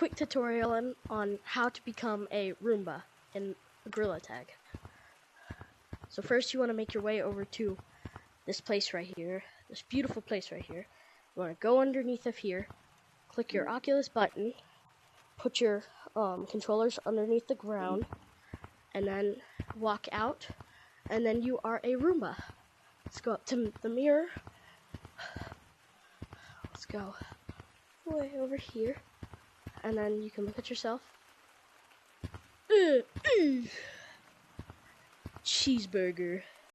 quick tutorial on how to become a Roomba in Gorilla Tag. So first you want to make your way over to this place right here, this beautiful place right here. You want to go underneath of here, click your Oculus button, put your controllers underneath the ground, and then walk out, and then you are a Roomba. Let's go up to the mirror. Let's go way over here, and then you can look at yourself. Cheeseburger.